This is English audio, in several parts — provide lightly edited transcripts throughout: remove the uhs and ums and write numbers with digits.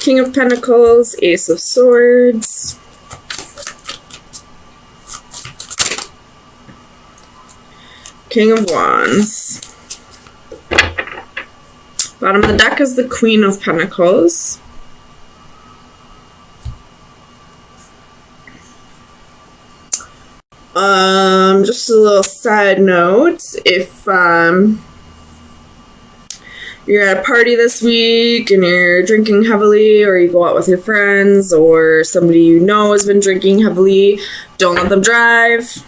King of Pentacles, Ace of Swords, King of Wands. Bottom of the deck is the Queen of Pentacles. Just a little side note, if you're at a party this week and you're drinking heavily, or you go out with your friends, or somebody you know has been drinking heavily, don't let them drive.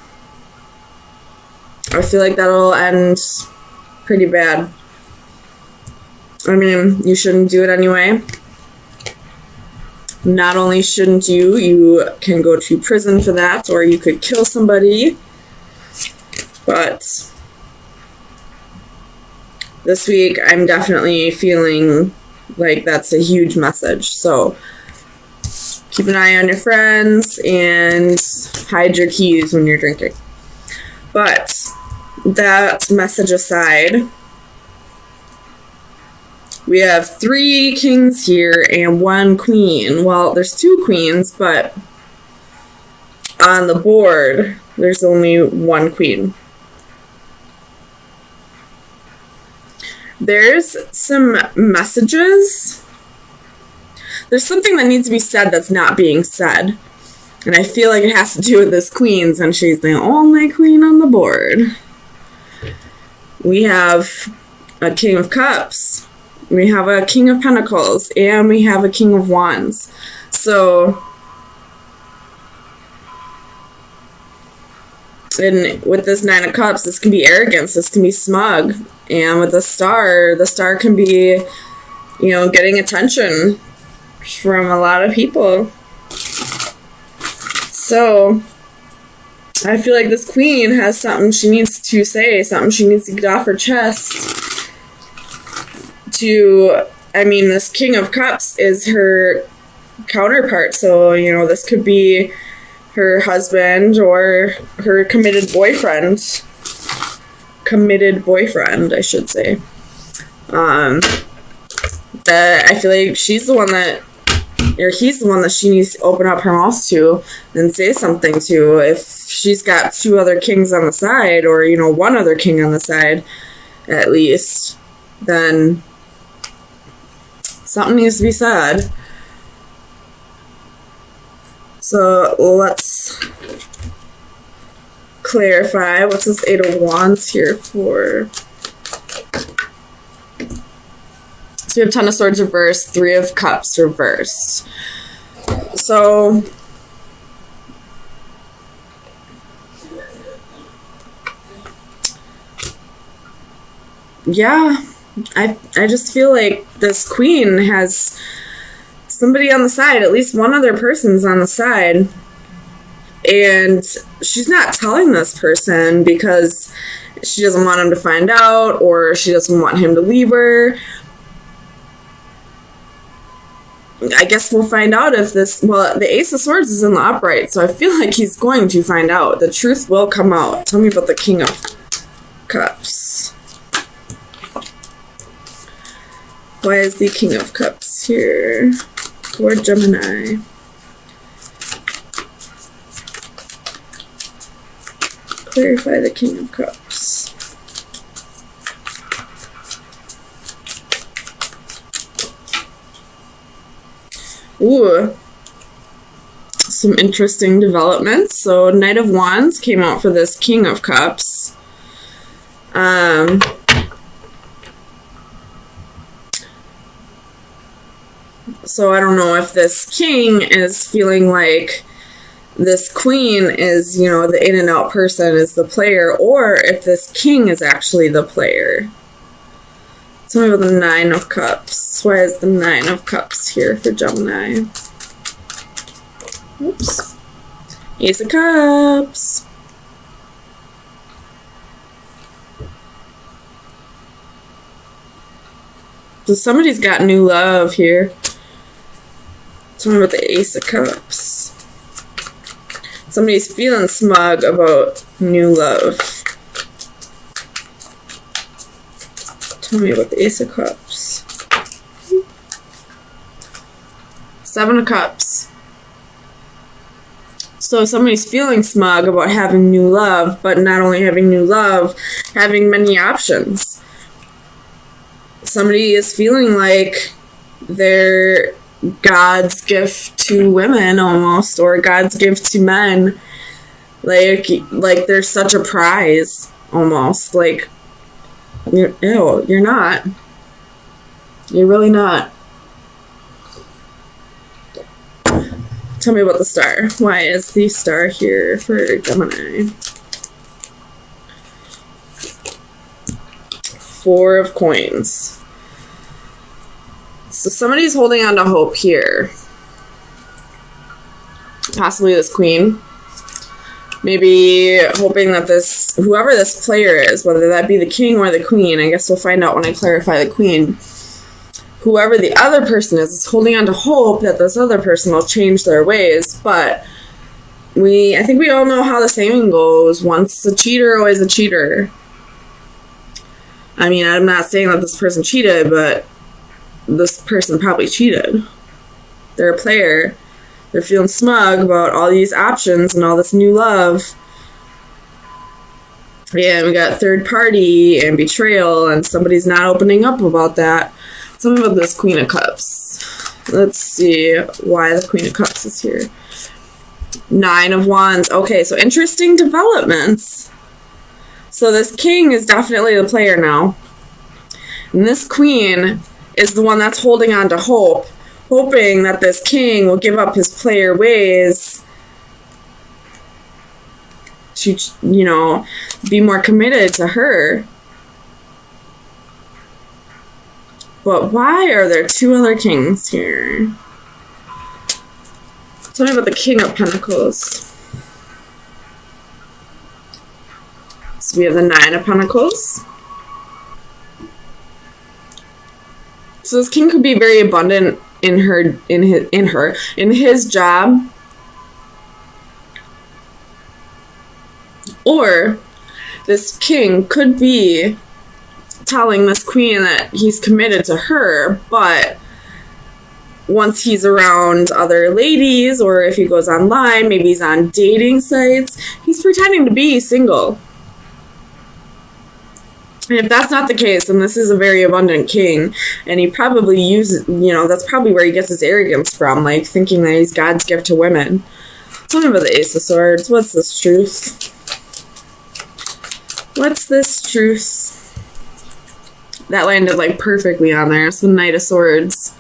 I feel like that'll end pretty bad. I mean, you shouldn't do it anyway. Not only shouldn't you, you can go to prison for that, or you could kill somebody. But this week, I'm definitely feeling like that's a huge message. So keep an eye on your friends and hide your keys when you're drinking. But that message aside, we have 3 kings here and 1 queen. Well, there's 2 queens, but on the board, there's only 1 queen. There's some messages. There's something that needs to be said that's not being said. And I feel like it has to do with this queen, since she's the only queen on the board. We have a King of Cups. We have a King of Pentacles. And we have a King of Wands. So, and with this 9 of Cups, this can be arrogance. This can be smug. And with the star can be, you know, getting attention from a lot of people. So, I feel like this queen has something she needs to say, something she needs to get off her chest. I mean, this King of Cups is her counterpart. So, you know, this could be her husband or her committed boyfriend. I should say. I feel like she's the one that, or he's the one that she needs to open up her mouth to and say something to. If she's got 2 other kings on the side, or, you know, 1 other king on the side, at least, then something needs to be said. So let's clarify. What's this 8 of Wands here for? So we have 10 of Swords reversed, 3 of Cups reversed. So yeah, I just feel like this queen has somebody on the side, at least one other person's on the side. And she's not telling this person because she doesn't want him to find out, or she doesn't want him to leave her. I guess we'll find out if this... Well, the Ace of Swords is in the upright, so I feel like he's going to find out. The truth will come out. Tell me about the King of Cups. Why is the King of Cups here for Gemini? Clarify the King of Cups. Ooh. Some interesting developments. So, Knight of Wands came out for this King of Cups. So, I don't know if this king is feeling like this queen is, you know, the in and out person is the player, or if this king is actually the player. Tell me about the 9 of Cups. Why is the 9 of Cups here for Gemini? Oops. Ace of Cups. So somebody's got new love here. Tell me about the Ace of Cups. Somebody's feeling smug about new love. Tell me about the Ace of Cups. Seven of Cups. So somebody's feeling smug about having new love, but not only having new love, having many options. Somebody is feeling like they're God's gift to women almost, or God's gift to men. Like they're such a prize almost. Like, you're not. You're really not. Tell me about the star. Why is the star here for Gemini? Four of Coins. So somebody's holding on to hope here. Possibly this queen. Maybe hoping that whoever this player is, whether that be the king or the queen, I guess we'll find out when I clarify the queen. Whoever the other person is holding on to hope that this other person will change their ways, but I think we all know how the saying goes, once a cheater, always a cheater. I mean, I'm not saying that this person cheated, but this person probably cheated. They're a player. They're feeling smug about all these options and all this new love. Yeah, and we got third party and betrayal, and somebody's not opening up about that. Tell me about this Queen of Cups. Let's see why the Queen of Cups is here. Nine of Wands. Okay, so interesting developments. So this king is definitely the player now. And this queen is the one that's holding on to hope, hoping that this king will give up his player ways to, be more committed to her. But why are there two other kings here? Tell me about the King of Pentacles. So we have the Nine of Pentacles. So this king could be very abundant in his job. Or this king could be telling this queen that he's committed to her, but once he's around other ladies, or if he goes online, maybe he's on dating sites, he's pretending to be single. And if that's not the case, then this is a very abundant king, and he probably uses, that's probably where he gets his arrogance from, like thinking that he's God's gift to women. Tell me about the Ace of Swords. What's this truth? What's this truth? That landed like perfectly on there. It's the Knight of Swords.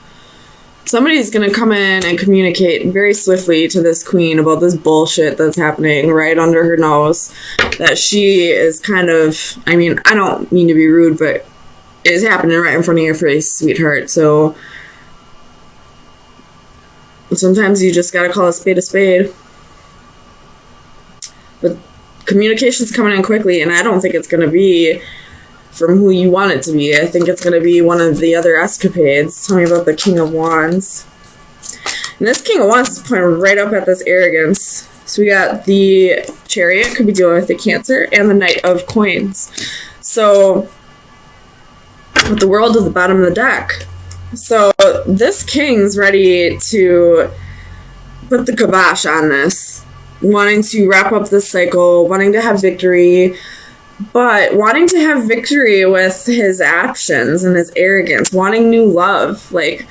Somebody's going to come in and communicate very swiftly to this queen about this bullshit that's happening right under her nose. That she is kind of, I don't mean to be rude, but it is happening right in front of your face, sweetheart. So sometimes you just got to call a spade a spade. But communication's coming in quickly, and I don't think it's going to be from who you want it to be. I think it's going to be one of the other escapades. Tell me about the King of Wands. And this King of Wands is pointing right up at this arrogance. So we got the Chariot, could be dealing with the Cancer, and the Knight of Coins. So with the World at the bottom of the deck. So this king's ready to put the kibosh on this. Wanting to wrap up this cycle, wanting to have victory, but wanting to have victory with his actions and his arrogance, wanting new love, like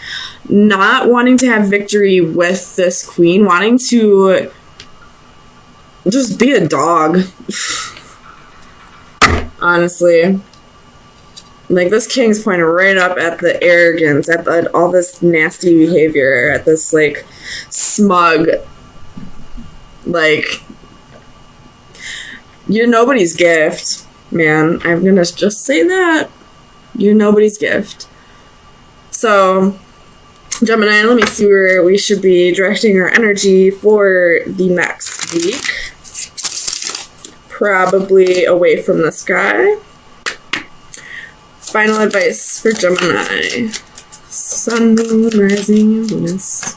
not wanting to have victory with this queen, wanting to just be a dog. Honestly. Like, this king's pointing right up at the arrogance, at all this nasty behavior, at this, like, smug, like, you're nobody's gift, man. I'm gonna just say that. You're nobody's gift. So, Gemini, let me see where we should be directing our energy for the next week. Probably away from the sky. Final advice for Gemini. Sun, Moon, Rising, and Venus.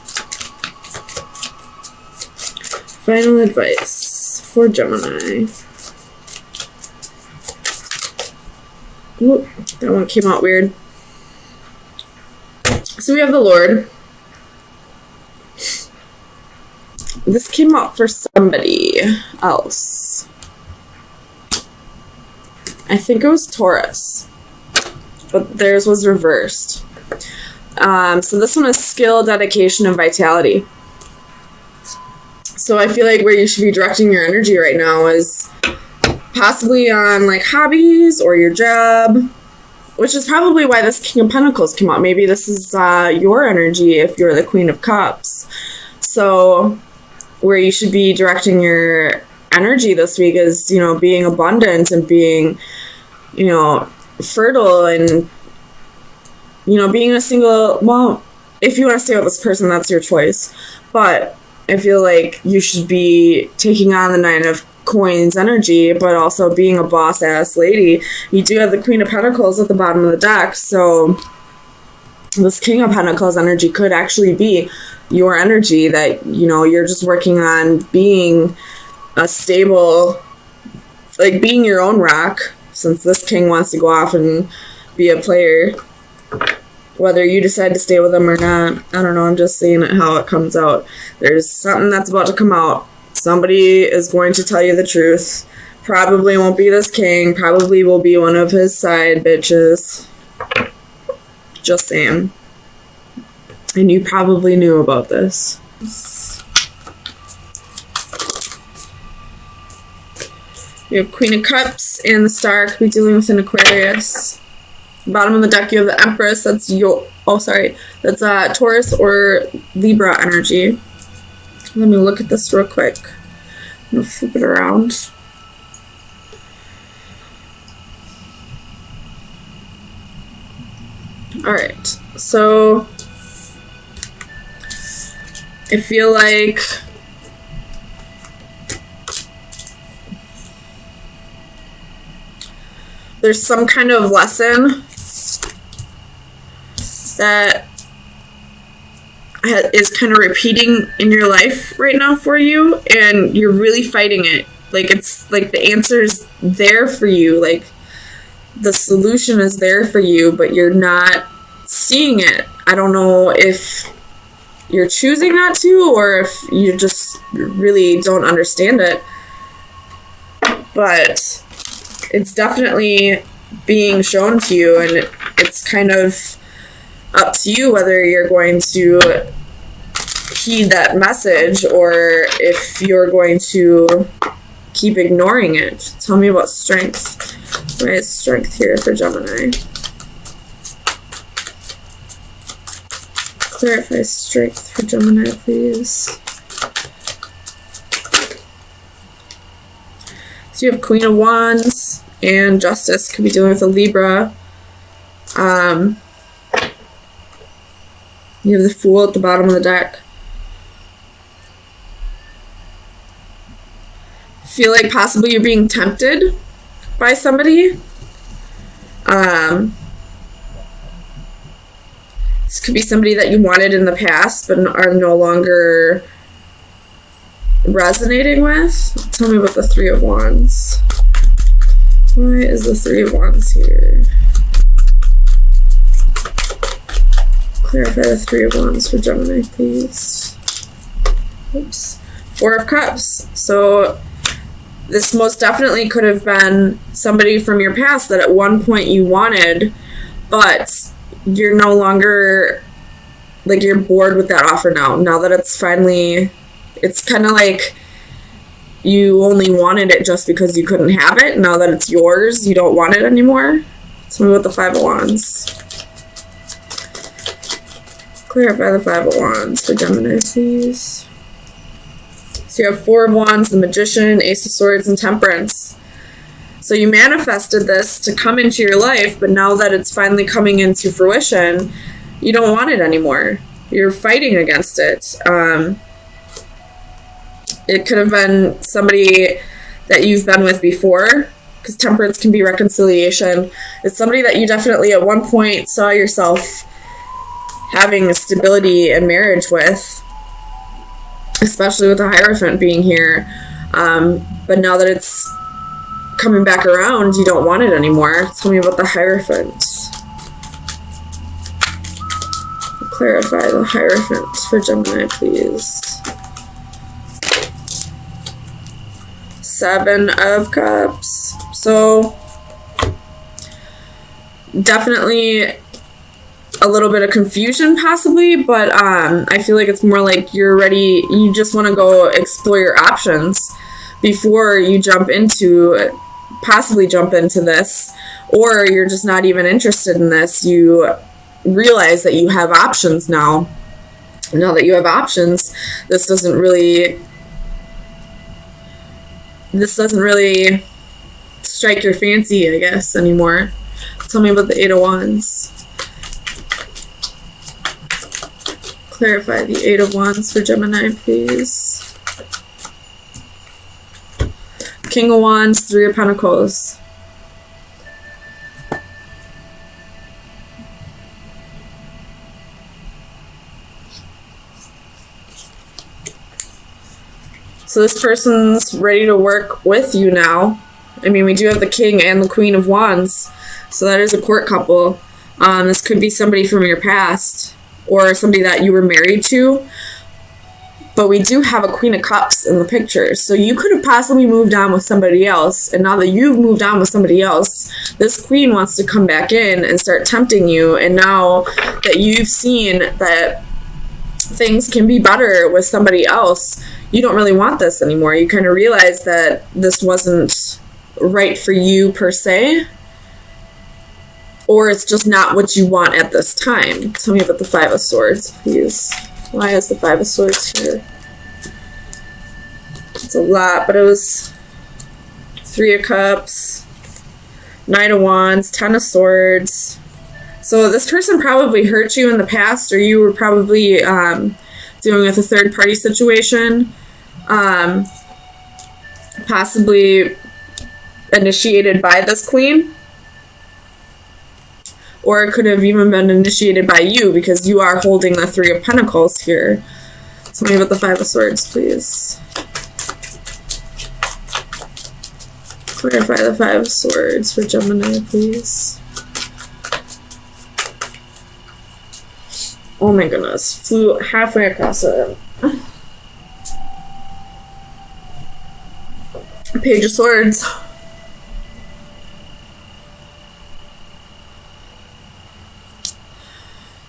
Final advice for Gemini. Whoop, that one came out weird. So we have the Lord. this came up for somebody else. I think it was Taurus, but theirs was reversed. So this one is skill, dedication, and vitality. So I feel like where you should be directing your energy right now is possibly on like hobbies or your job, which is probably why this King of Pentacles came out. Maybe this is your energy if you're the Queen of Cups. So where you should be directing your energy this week is, you know, being abundant and being, you know, fertile and, you know, being a single, well, if you want to stay with this person, that's your choice. But I feel like you should be taking on the Nine of Coins energy, but also being a boss-ass lady. You do have the Queen of Pentacles at the bottom of the deck, so this King of Pentacles energy could actually be your energy that, you know, you're just working on being a stable, like being your own rock, since this king wants to go off and be a player. Whether you decide to stay with them or not, I don't know, I'm just saying it how it comes out. There's something that's about to come out. Somebody is going to tell you the truth. Probably won't be this king, probably will be one of his side bitches. Just saying. And you probably knew about this. You have Queen of Cups and the Star could be dealing with an Aquarius. Bottom of the deck, you have the Empress. That's that's Taurus or Libra energy. Let me look at this real quick. I'm gonna flip it around. All right, so I feel like there's some kind of lesson that is kind of repeating in your life right now for you, and you're really fighting it. Like, it's like the answer's there for you, like the solution is there for you, but you're not seeing it. I don't know if you're choosing not to, or if you just really don't understand it, but it's definitely being shown to you, and it's kind of up to you whether you're going to heed that message or if you're going to keep ignoring it. Tell me about strength. Why is strength here for Gemini? Clarify strength for Gemini, please. So you have Queen of Wands and Justice, could be dealing with a Libra. You have the Fool at the bottom of the deck. Feel like possibly you're being tempted by somebody. This could be somebody that you wanted in the past but are no longer resonating with. Tell me about the Three of Wands. Why is the Three of Wands here? Clarify the Three of Wands for Gemini, please. Oops. Four of Cups. So this most definitely could have been somebody from your past that at one point you wanted, but you're no longer, like, you're bored with that offer now. Now that it's finally, it's kind of like you only wanted it just because you couldn't have it. Now that it's yours, you don't want it anymore. Tell me about the Five of Wands. Clarify the Five of Wands for Gemini, please. So you have Four of Wands, the Magician, Ace of Swords, and Temperance. So you manifested this to come into your life, but now that it's finally coming into fruition, you don't want it anymore. You're fighting against it. It could have been somebody that you've been with before, because Temperance can be reconciliation. It's somebody that you definitely at one point saw yourself having stability in marriage with, especially with the Hierophant being here. But now that it's coming back around, you don't want it anymore. Tell me about the Hierophant. Clarify the Hierophant for Gemini, please. Seven of Cups. So definitely a little bit of confusion possibly, but I feel like it's more like you're ready, you just want to go explore your options before you possibly jump into this, or you're just not even interested in this. You realize that you have options now. Now that you have options, this doesn't really strike your fancy, I guess, anymore. Tell me about the Eight of Wands. Clarify the Eight of Wands for Gemini, please. King of Wands, Three of Pentacles. So this person's ready to work with you now. I mean, we do have the King and the Queen of Wands, so that is a court couple. This could be somebody from your past, or somebody that you were married to. But we do have a Queen of Cups in the picture. So you could have possibly moved on with somebody else. And now that you've moved on with somebody else, this queen wants to come back in and start tempting you. And now that you've seen that things can be better with somebody else, you don't really want this anymore. You kind of realize that this wasn't right for you per se. Or it's just not what you want at this time. Tell me about the Five of Swords, please. Why is the Five of Swords here? It's a lot, but it was Three of Cups, Knight of Wands, Ten of Swords. So this person probably hurt you in the past, or you were probably dealing with a third-party situation, possibly initiated by this queen. Or it could have even been initiated by you, because you are holding the Three of Pentacles here. Tell me about the Five of Swords, please. Clarify the Five of Swords for Gemini, please. Oh my goodness. Flew halfway across it. Page of Swords.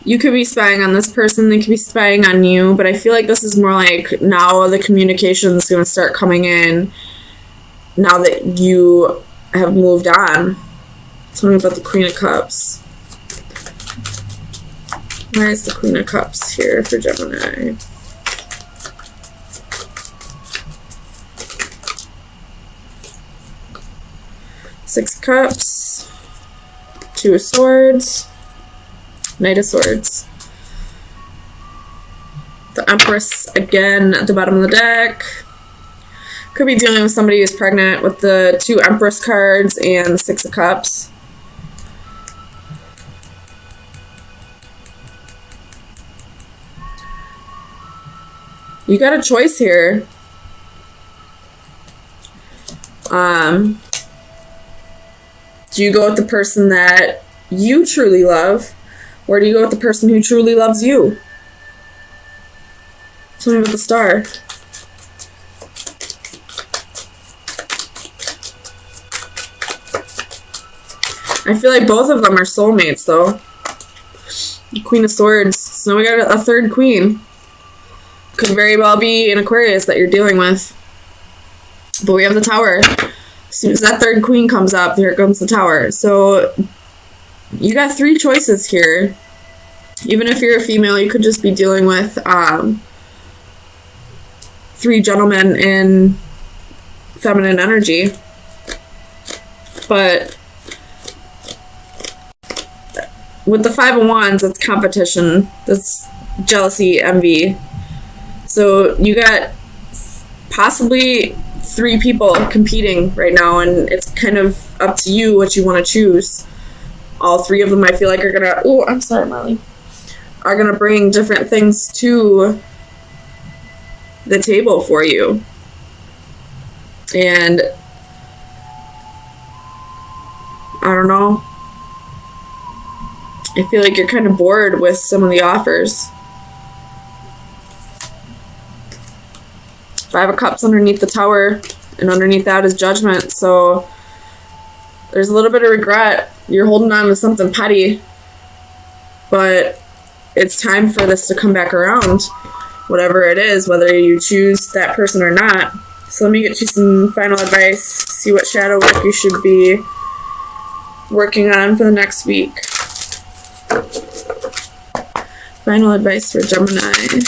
You could be spying on this person, they could be spying on you, but I feel like this is more like now the communication is going to start coming in now that you have moved on. Tell me about the Queen of Cups. Why is the Queen of Cups here for Gemini? Six of Cups, Two of Swords, Knight of Swords. The Empress again at the bottom of the deck. Could be dealing with somebody who's pregnant with the two Empress cards and the Six of Cups. You got a choice here. Do you go with the person that you truly love, or do you go with the person who truly loves you? Tell me about the Star. I feel like both of them are soulmates, though. Queen of Swords. So now we got a third queen. Could very well be an Aquarius that you're dealing with. But we have the Tower. As soon as that third queen comes up, here comes the Tower. So you got three choices here. Even if you're a female, you could just be dealing with three gentlemen in feminine energy. But with the Five of Wands, it's competition. That's jealousy, envy. So you got possibly three people competing right now, and it's kind of up to you what you want to choose. All three of them, I feel like, are gonna... Oh, I'm sorry, Molly. Are gonna bring different things to the table for you. And I don't know. I feel like you're kind of bored with some of the offers. Five of Cups underneath the Tower And underneath that is judgment. So there's a little bit of regret. You're holding on to something petty. But it's time for this to come back around. Whatever it is, whether you choose that person or not. So let me get you some final advice. See what shadow work you should be working on for the next week. Final advice for Gemini.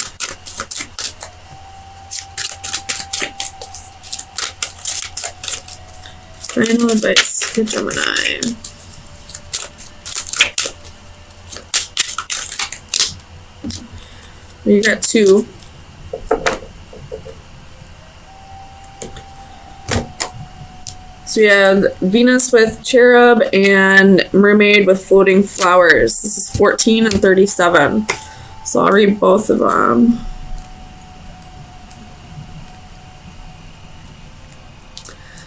Final advice for Gemini. You got 2. So we have Venus with cherub and mermaid with floating flowers. This is 14 and 37. So I'll read both of them.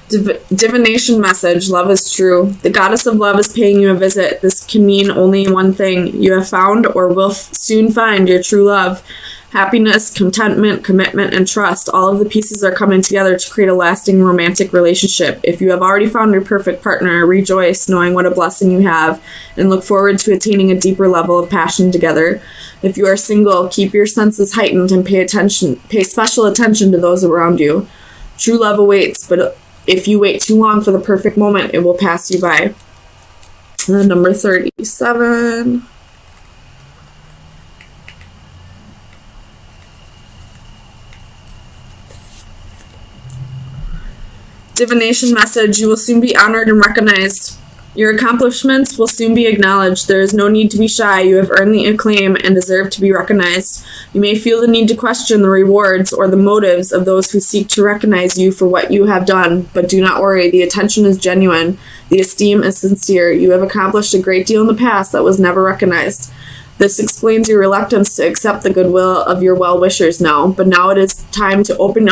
Divination message. Love is true. The goddess of love is paying you a visit. This can mean only one thing. You have found or will soon find your true love. Happiness, contentment, commitment, and trust. All of the pieces are coming together to create a lasting romantic relationship. If you have already found your perfect partner, rejoice knowing what a blessing you have and look forward to attaining a deeper level of passion together. If you are single, keep your senses heightened and pay special attention to those around you. True love awaits, but if you wait too long for the perfect moment, it will pass you by. And then number 37. Divination message. You will soon be honored and recognized. Your accomplishments will soon be acknowledged. There is no need to be shy. You have earned the acclaim and deserve to be recognized. You may feel the need to question the rewards or the motives of those who seek to recognize you for what you have done, but do not worry. The attention is genuine. The esteem is sincere. You have accomplished a great deal in the past that was never recognized. This explains your reluctance to accept the goodwill of your well-wishers now, but now it is time to open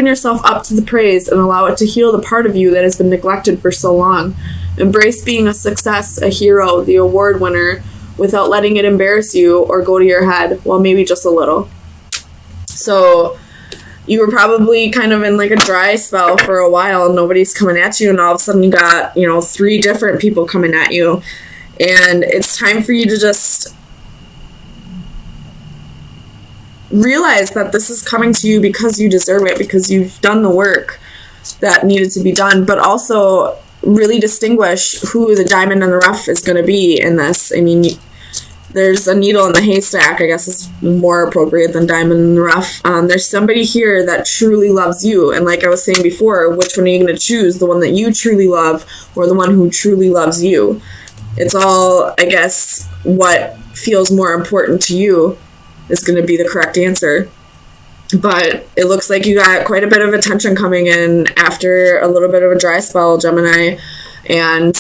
yourself up to the praise and allow it to heal the part of you that has been neglected for so long. Embrace being a success, a hero, the award winner, without letting it embarrass you or go to your head. Well, maybe just a little. So you were probably kind of in like a dry spell for a while and nobody's coming at you, and all of a sudden you got, 3 different people coming at you. And it's time for you to just realize that this is coming to you because you deserve it, because you've done the work that needed to be done, but also really distinguish who the diamond in the rough is going to be in this. I mean, there's a needle in the haystack, I guess is more appropriate than diamond in the rough. There's somebody here that truly loves you. And like I was saying before, which one are you going to choose? The one that you truly love or the one who truly loves you? It's all, I guess, what feels more important to you is going to be the correct answer. But it looks like you got quite a bit of attention coming in after a little bit of a dry spell, Gemini. And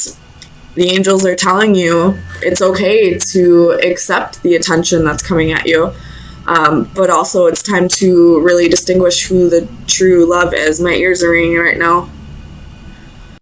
the angels are telling you it's okay to accept the attention that's coming at you. But also it's time to really distinguish who the true love is. My ears are ringing right now.